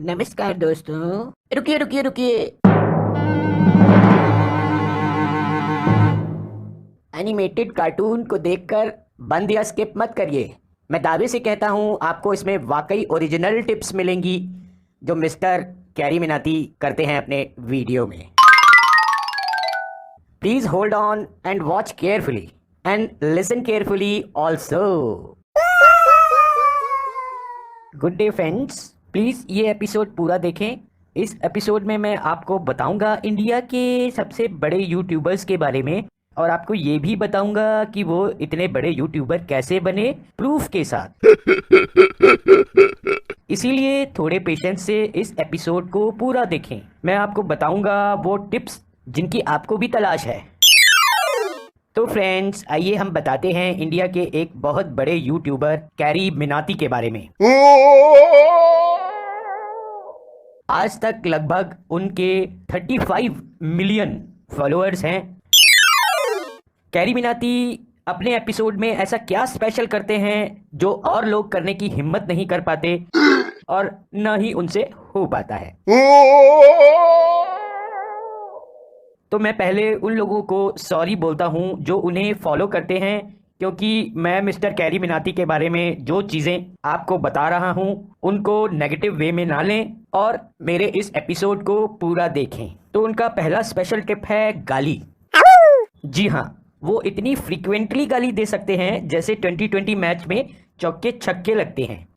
नमस्कार दोस्तों। रुकिए रुकिए रुकिए। एनिमेटेड कार्टून को देखकर बंद या स्किप मत करिए। मैं दावे से कहता हूँ आपको इसमें वाकई ओरिजिनल टिप्स मिलेंगी जो मिस्टर कैरी मिनाती करते हैं अपने वीडियो में। Please hold on and watch carefully and listen carefully also. Good day friends, please ये एपिसोड पूरा देखें। इस एपिसोड में मैं आपको बताऊंगा इंडिया के सबसे बड़े यूट्यूबर्स के बारे में और आपको ये भी बताऊंगा कि वो इतने बड़े यूट्यूबर कैसे बने, प्रूफ के साथ। इसीलिए थोड़े पेशेंस से इस एपिसोड को पूरा देखें। मैं आपको बताऊंगा वो टिप्स जिनकी आपको भी तलाश है। तो फ्रेंड्स, आइए हम बताते हैं इंडिया के एक बहुत बड़े यूट्यूबर कैरी मिनाती के बारे में। आज तक लगभग उनके 35 मिलियन फॉलोअर्स हैं। कैरी मिनाती अपने एपिसोड में ऐसा क्या स्पेशल करते हैं जो और लोग करने की हिम्मत नहीं कर पाते और न ही उनसे हो पाता है। तो मैं पहले उन लोगों को सॉरी बोलता हूं जो उन्हें फॉलो करते हैं, क्योंकि मैं मिस्टर कैरी मिनाती के बारे में जो चीज़ें आपको बता रहा हूं उनको नेगेटिव वे में ना लें और मेरे इस एपिसोड को पूरा देखें। तो उनका पहला स्पेशल टिप है गाली। जी हाँ, वो इतनी फ्रीक्वेंटली गाली दे सकते हैं जैसे 2020 मैच में चौके छक्के लगते हैं।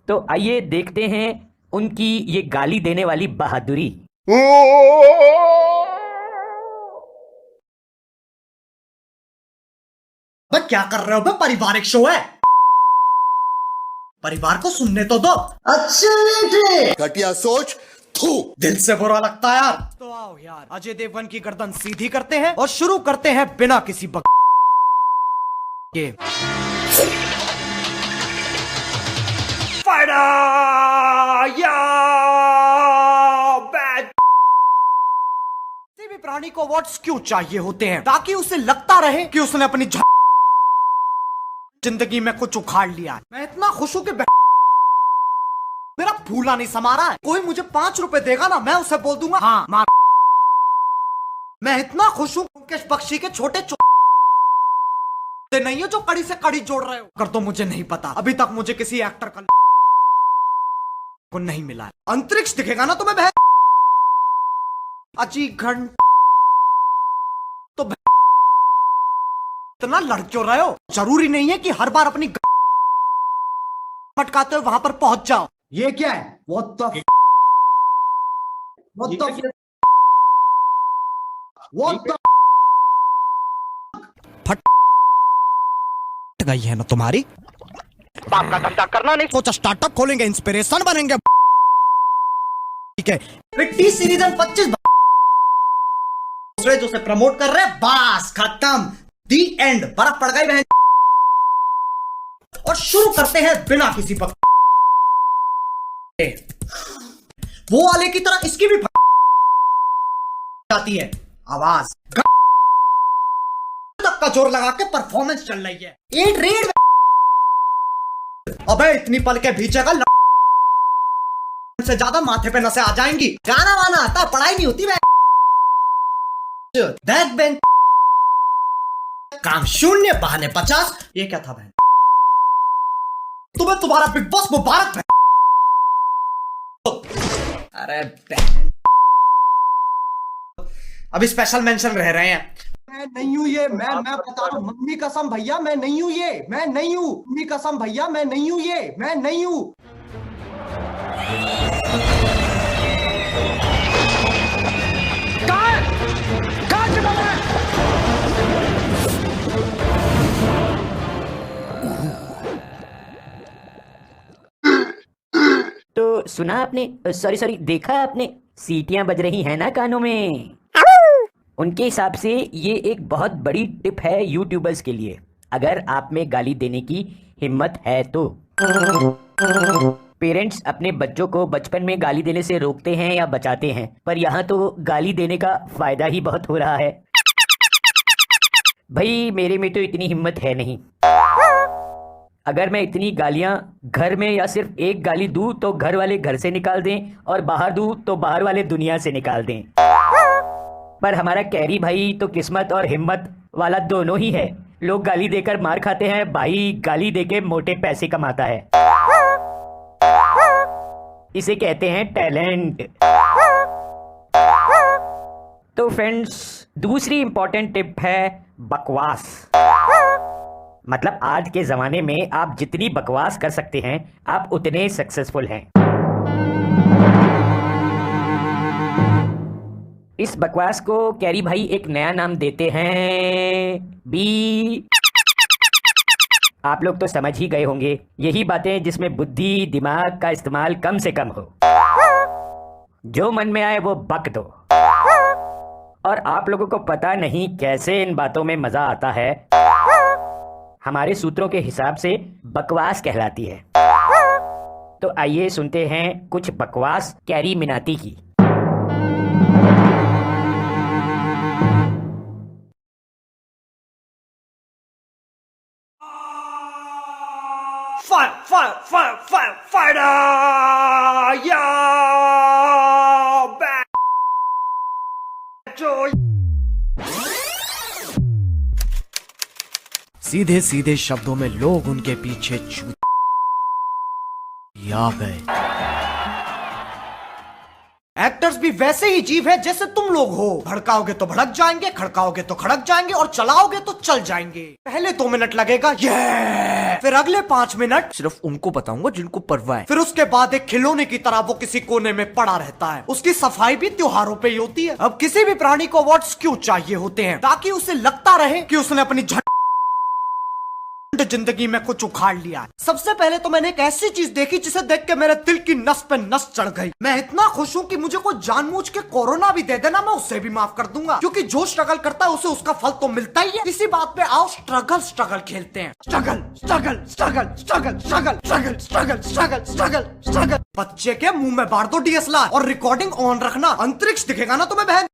तो आइए देखते हैं उनकी ये गाली देने वाली बहादुरी। क्या कर रहे हो बे? पारिवारिक शो है, परिवार को सुनने तो दो। अच्छे बेटे, घटिया सोच, थू। दिल से बुरा लगता है यार। तो आओ यार, अजय देवगन की गर्दन सीधी करते हैं और शुरू करते हैं बिना किसी बक के। किसी भी प्राणी को वर्ड्स क्यों चाहिए होते हैं? ताकि उसे लगता रहे कि उसने अपनी जिंदगी में कुछ उखाड़ लिया है। मैं इतना खुश हूं कि मेरा फूला नहीं समा रहा है। कोई मुझे 5 रुपए देगा ना, मैं उसे बोल दूंगा हाँ मार। मैं इतना खुश हूं मुकेश बख्शी के छोटे नहीं हो जो कड़ी से कड़ी जोड़ रहे हो। कर तो मुझे नहीं पता, अभी तक मुझे किसी एक्टर का को नहीं मिला है। अंतरिक्ष दिखेगा ना तुम्हें बहन, अजी घंट तो इतना लड़ क्यों रहे हो? जरूरी नहीं है कि हर बार अपनी भटकाते हुए वहां पर पहुंच जाओ। ये क्या है? What the फट गई है ना तुम्हारी? बाप का धंधा करना नहीं सोचा, स्टार्टअप खोलेंगे, इंस्पिरेशन बनेंगे। ठीक है, पिट्टी सीरीजन 25 दूसरे जो से प्रमोट कर रहे हैं, बस खत्म, दी एंड। बर्फ पड़ गई बहन। और शुरू करते हैं बिना किसी पक वो वाले की तरह इसकी भी जाती है आवाज। तक का जोर लगा के परफॉर्मेंस चल रही है। 8 रेड। अबे इतनी पल के भीचेगा से ज्यादा माथे पे नसें आ जाएंगी। गाना वाना आता, पढ़ाई नहीं होती। बैक बेंच काम 0 बहाने 50। ये क्या था बहन? तुम्हें तुम्हारा बिग बॉस मुबारक है। अरे बहन, अभी स्पेशल मेंशन रह रहे हैं। मैं नहीं हूँ ये, मैं बता रहा हूँ, मम्मी कसम भैया मैं नहीं हूँ ये, मैं नहीं हूँ। मम्मी कसम भैया मैं नहीं हूँ ये, मैं नहीं हूँ। तो सुना आपने, सॉरी देखा आपने, सीटियां बज रही हैं ना कानों में। उनके हिसाब से ये एक बहुत बड़ी टिप है यूट्यूबर्स के लिए, अगर आप में गाली देने की हिम्मत है तो। पेरेंट्स अपने बच्चों को बचपन में गाली देने से रोकते हैं या बचाते हैं, पर यहाँ तो गाली देने का फायदा ही बहुत हो रहा है। भाई मेरे में तो इतनी हिम्मत है नहीं। अगर मैं इतनी गालियां घर में या सिर्फ एक गाली दूं तो घर वाले घर से निकाल दें और बाहर दूं तो बाहर वाले दुनिया से निकाल दें। पर हमारा कैरी भाई तो किस्मत और हिम्मत वाला दोनों ही है। लोग गाली देकर मार खाते हैं, भाई गाली देके मोटे पैसे कमाता है। इसे कहते हैं टैलेंट। तो फ्रेंड्स, दूसरी इंपॉर्टेंट टिप है बकवास। मतलब आज के जमाने में आप जितनी बकवास कर सकते हैं आप उतने सक्सेसफुल हैं। इस बकवास को कैरी भाई एक नया नाम देते हैं बी। आप लोग तो समझ ही गए होंगे, यही बातें जिसमें बुद्धि दिमाग का इस्तेमाल कम से कम हो। जो मन में आए वो बक दो। और आप लोगों को पता नहीं कैसे इन बातों में मजा आता है। हमारे सूत्रों के हिसाब से बकवास कहलाती है। तो आइए सुनते हैं कुछ बकवास कैरी मिनाती की। Fighter! सीधे सीधे शब्दों में लोग उनके पीछे आ गए। एक्टर्स भी वैसे ही जीव है जैसे तुम लोग हो। भड़काओगे तो भड़क जाएंगे, खड़काओगे तो खड़क जाएंगे और चलाओगे तो चल जाएंगे। पहले 2 मिनट लगेगा ये, फिर अगले 5 मिनट सिर्फ उनको बताऊंगा जिनको परवाह है। फिर उसके बाद एक खिलौने की तरह वो किसी कोने में पड़ा रहता है। उसकी सफाई भी त्योहारों पे ही होती है। अब किसी भी प्राणी को अवार्ड्स क्यों चाहिए होते हैं? ताकि उसे लगता रहे कि उसने अपनी जिंदगी में कुछ उखाड़ लिया है। सबसे पहले तो मैंने एक ऐसी चीज देखी जिसे देख के मेरे दिल की नस पे नस चढ़ गई। मैं इतना खुश हूँ कि मुझे कोई जानबूझ के कोरोना भी दे देना, मैं उसे भी माफ कर दूंगा, क्योंकि जो स्ट्रगल करता है उसे उसका फल तो मिलता ही है। इसी बात पे आओ स्ट्रगल खेलते हैं। स्ट्रगल। बच्चे के मुंह में बाढ़ दो DSLR और रिकॉर्डिंग ऑन रखना, अंतरिक्ष दिखेगा ना तुम्हें बहन।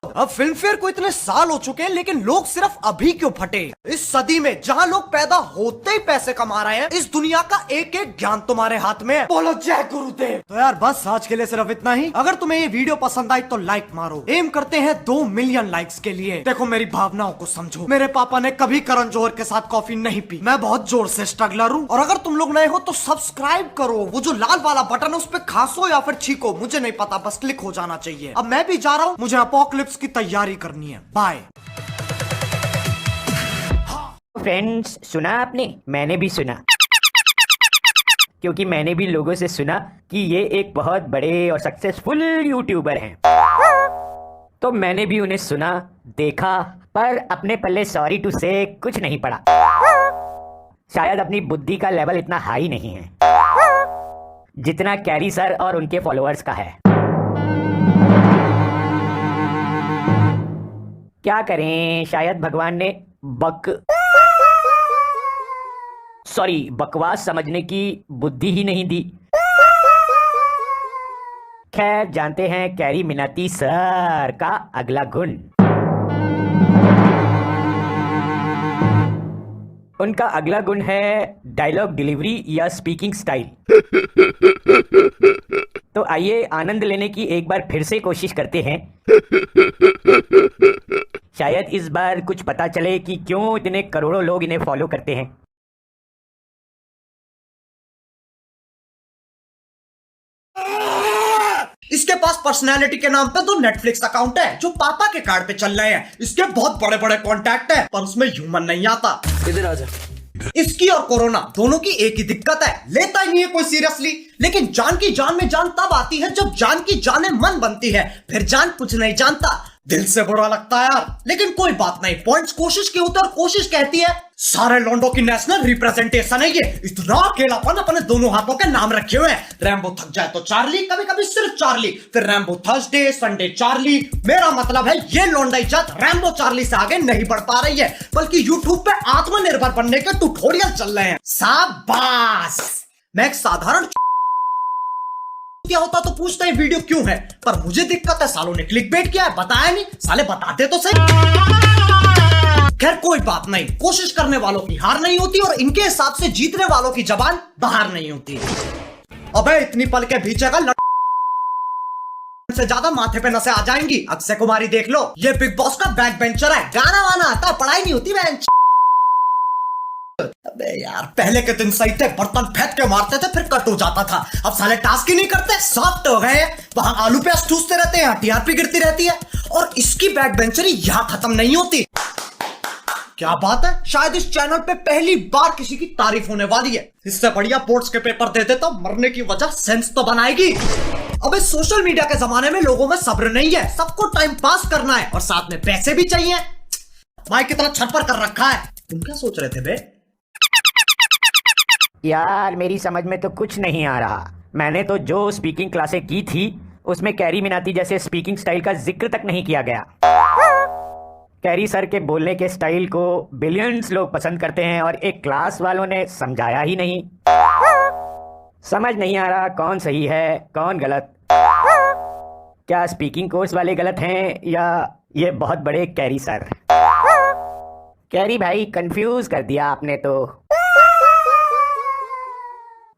अब फिल्म फेयर को इतने साल हो चुके हैं लेकिन लोग सिर्फ अभी क्यों फटे? इस सदी में जहां लोग पैदा होते ही पैसे कमा रहे हैं, इस दुनिया का एक एक ज्ञान तुम्हारे हाथ में है। बोलो जय गुरुदेव। तो यार बस आज के लिए सिर्फ इतना ही। अगर तुम्हें ये वीडियो पसंद आई तो लाइक मारो। एम करते हैं 2 मिलियन लाइक्स के लिए। देखो मेरी भावनाओं को समझो। मेरे पापा ने कभी करण जौहर के साथ कॉफी नहीं पी। मैं बहुत जोर से स्ट्रगलर हूँ। और अगर तुम लोग नए हो तो सब्सक्राइब करो। वो जो लाल वाला बटन है उस पर खांसो या फिर छीको, मुझे नहीं पता, बस क्लिक हो जाना चाहिए। अब मैं भी जा रहा हूँ, मुझे अपोकलिप्स की तैयारी करनी है। बाय। फ्रेंड्स, सुना आपने? मैंने भी सुना, क्योंकि मैंने भी लोगों से सुना कि ये एक बहुत बड़े और सक्सेसफुल यूट्यूबर हैं। तो मैंने भी उन्हें सुना, देखा, पर अपने पल्ले सॉरी टू से कुछ नहीं पड़ा। शायद अपनी बुद्धि का लेवल इतना हाई नहीं है जितना कैरी सर और उनके फॉलोअर्स का है। क्या करें, शायद भगवान ने बकवास समझने की बुद्धि ही नहीं दी। खैर, जानते हैं कैरी मिनाती सर का अगला गुण। उनका अगला गुण है डायलॉग डिलीवरी या स्पीकिंग स्टाइल। तो आइए आनंद लेने की एक बार फिर से कोशिश करते हैं। शायद इस बार कुछ पता चले कि क्यों इतने करोड़ों लोग इन्हें फॉलो करते हैं। इसके पास पर्सनालिटी के नाम पे 2 नेटफ्लिक्स अकाउंट है जो पापा के कार्ड पे चल रहे हैं। इसके बहुत बड़े बड़े कॉन्टैक्ट है पर उसमें ह्यूमन नहीं आता। इधर आ जा। इसकी और कोरोना दोनों की एक ही दिक्कत है, लेता ही नहीं है कोई सीरियसली। लेकिन जान की जान में जान तब आती है जब जान की जाने मन बनती है। फिर जान कुछ नहीं जानता। दिल से बुरा लगता है यार, लेकिन कोई बात नहीं। पॉइंट्स कोशिश के होते और कोशिश कहती है। सारे लॉन्डो की नेशनल रिप्रेजेंटेशन है ये। इतना अकेलापन अपने दोनों हाथों के नाम रखे हुए हैं। रैम्बो थक जाए तो चार्ली, कभी कभी सिर्फ चार्ली, फिर रैम्बो थर्सडे, संडे चार्ली। मेरा मतलब है ये लॉन्डाई जात रैम्बो चार्ली से आगे नहीं बढ़ पा रही है, बल्कि यूट्यूब पे आत्मनिर्भर बनने के ट्यूटोरियल चल रहे हैं। शाबाश। मैं एक साधारण क्या होता तो पूछता है वीडियो क्यों है, पर मुझे दिक्कत है सालों ने क्लिकबेट किया है, बताया नहीं। साले बताते तो सही। खैर कोई बात नहीं, कोशिश करने वालों की हार नहीं होती और इनके हिसाब से जीतने वालों की जबान बाहर नहीं होती। अबे इतनी पल के भीचेगा से ज्यादा माथे पे नसें आ जाएंगी। अक्षय कुमारी देख लो, ये बिग बॉस का बैक बेंचर है, गाना वाना आता, पढ़ाई नहीं होती बेंच। अबे यार पहले के दिन सही थे, बर्तन फेंक के मारते थे फिर कट हो जाता था। अब साले टास्क ही नहीं करते, सॉफ्ट हो गए। वहां आलू प्याज ठूसते रहते हैं, टीआरपी गिरती रहती है और इसकी बैक बेंचरी यहां खत्म नहीं होती। क्या बात है, शायद इस चैनल पे पहली बार किसी की तारीफ होने वाली है। इससे बढ़िया बोर्ड्स के पेपर देते तो मरने की वजह सेंस तो बनाएगी। अब इस सोशल मीडिया के जमाने में लोगों में सब्र नहीं है, सबको टाइम पास करना है और साथ में पैसे भी चाहिए। भाई कितना छटपर कर रखा है। तुम क्या सोच रहे थे बे? यार मेरी समझ में तो कुछ नहीं आ रहा। मैंने तो जो स्पीकिंग क्लासें की थी उसमें कैरी मिनाती जैसे स्पीकिंग स्टाइल का जिक्र तक नहीं किया गया। कैरी सर के बोलने के स्टाइल को बिलियंस लोग पसंद करते हैं और एक क्लास वालों ने समझाया ही नहीं। समझ नहीं आ रहा कौन सही है कौन गलत। क्या स्पीकिंग कोर्स वाले गलत हैं या ये बहुत बड़े कैरी सर? कैरी भाई कंफ्यूज कर दिया आपने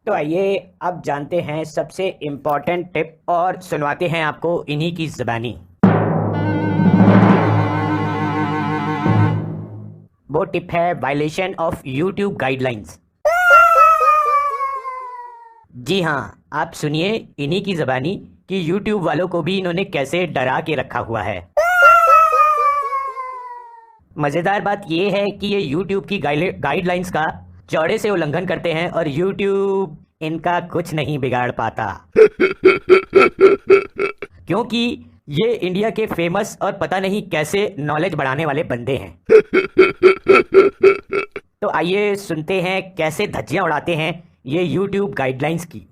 तो आइए अब जानते हैं सबसे इम्पोर्टेंट टिप और सुनवाते हैं आपको इन्हीं की ज़बानी। वो टिप है वायलेशन ऑफ यूट्यूब गाइडलाइंस। जी हाँ, आप सुनिए इन्हीं की ज़बानी कि यूट्यूब वालों को भी इन्होंने कैसे डरा के रखा हुआ है। मज़ेदार बात यह है कि ये यूट्यूब की गाइडलाइंस का चौड़े से उल्लंघन करते हैं और यूट्यूब इनका कुछ नहीं बिगाड़ पाता क्योंकि ये इंडिया के फेमस और पता नहीं कैसे नॉलेज बढ़ाने वाले बंदे हैं। तो आइए सुनते हैं कैसे धज्जियां उड़ाते हैं ये यूट्यूब गाइडलाइंस की।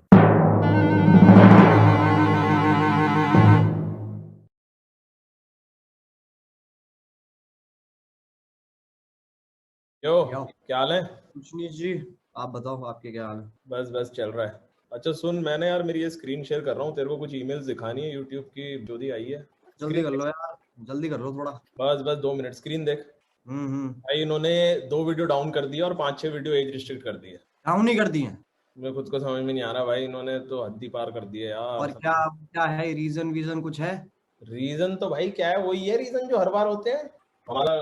यो यो। क्या हाल है? कुछ नहीं जी, आप बताओ आपके क्या हाल है? बस बस चल रहा है। अच्छा सुन, मैंने यार मेरी ये स्क्रीन शेयर कर रहा हूँ, तेरे को कुछ ईमेल्स दिखानी है यूट्यूब की जो दी आई है। जल्दी कर लो यार, जल्दी कर लो थोड़ा। बस बस 2 मिनट, स्क्रीन देख। भाई इन्होंने 2 वीडियो डाउन कर दिया और 5-6 वीडियो एज रिस्ट्रिक्ट कर दिए। डाउन नहीं कर दी है? मैं खुद को समझ में नहीं आ रहा भाई, इन्होंने तो हद ही पार कर दिए यार। और क्या क्या है रीजन? वीजन कुछ है? रीजन तो भाई क्या है, वही है रीजन जो हर बार होते हैं। हमारा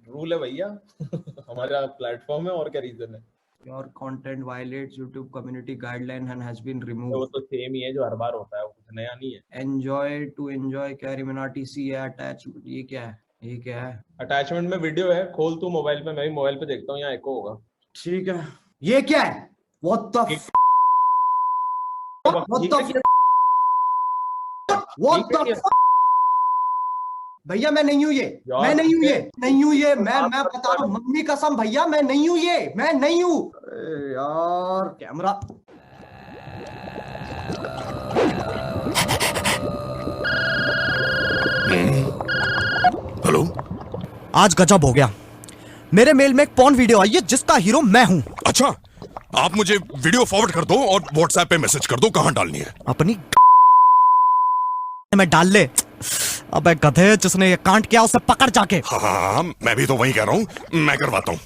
रूल है भैया हमारा प्लेटफॉर्म है, और क्या रीजन है? Your content violates YouTube community guideline and has been वो removed. तो सेम ही है जो हर बार होता है, वो कुछ नया नहीं है। Enjoy Carry Minati see attachment. ये क्या है? ये क्या है? अटैचमेंट में वीडियो है, खोल तू मोबाइल पे, मैं भी मोबाइल पे देखता हूँ, यहाँ एको होगा। ठीक है। ये क्या है? What the ठीक- what the what the भैया मैं नहीं हूँ ये, यार, मैं नहीं हूँ ये, नहीं हूँ ये, मैं बता रहा हूँ मम्मी कसम भैया मैं नहीं हूँ ये, मैं नहीं हूँ। अरे यार कैमरा। हेलो। आज गजब हो गया, मेरे मेल में एक पॉर्न वीडियो आई है जिसका हीरो मैं हूं। अच्छा, आप मुझे वीडियो फॉरवर्ड कर दो और व्हाट्सएप पे मैसेज कर दो कहां डालनी है। अपनी में डाल ले। अबे गधे, जिसने ये कांड किया उसे पकड़ जाके। हाँ, मैं भी तो वही कह रहा हूँ, मैं करवाता हूँ।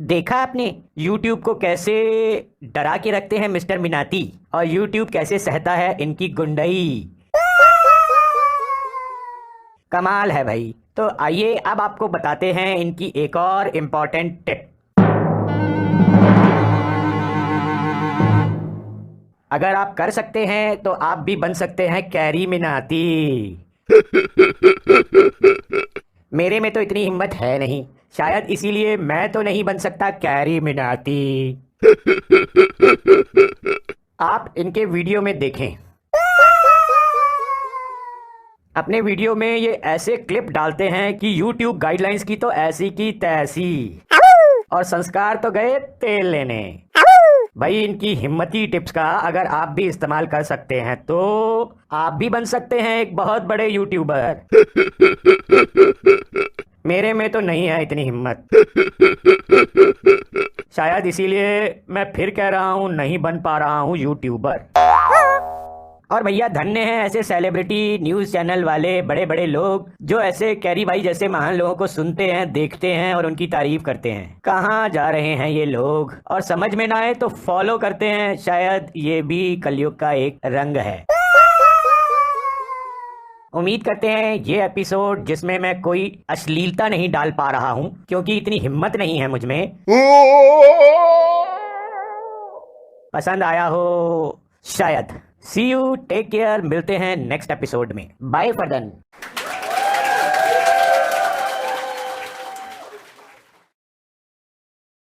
देखा आपने YouTube को कैसे डरा के रखते हैं मिस्टर मिनाती, और YouTube कैसे सहता है इनकी गुंडई। कमाल है भाई। तो आइए अब आपको बताते हैं इनकी एक और इम्पोर्टेंट टिप। अगर आप कर सकते हैं तो आप भी बन सकते हैं कैरी मिनाती। मेरे में तो इतनी हिम्मत है नहीं, शायद इसीलिए मैं तो नहीं बन सकता कैरी मिनाती। आप इनके वीडियो में देखें, अपने वीडियो में ये ऐसे क्लिप डालते हैं कि YouTube गाइडलाइंस की तो ऐसी की तैसी, और संस्कार तो गए तेल लेने। भाई इनकी हिम्मती टिप्स का अगर आप भी इस्तेमाल कर सकते हैं तो आप भी बन सकते हैं एक बहुत बड़े यूट्यूबर। मेरे में तो नहीं है इतनी हिम्मत, शायद इसीलिए मैं फिर कह रहा हूं नहीं बन पा रहा हूं यूट्यूबर। और भैया धन्य हैं ऐसे सेलिब्रिटी न्यूज चैनल वाले बड़े बड़े लोग जो ऐसे कैरी भाई जैसे महान लोगों को सुनते हैं, देखते हैं और उनकी तारीफ करते हैं। कहाँ जा रहे हैं ये लोग, और समझ में ना आए तो फॉलो करते हैं, शायद ये भी कलयुग का एक रंग है। उम्मीद करते हैं ये एपिसोड जिसमें मैं कोई अश्लीलता नहीं डाल पा रहा हूं क्योंकि इतनी हिम्मत नहीं है मुझ में, पसंद आया हो शायद। सी यू, टेक केयर, मिलते हैं नेक्स्ट एपिसोड में। Bye for then.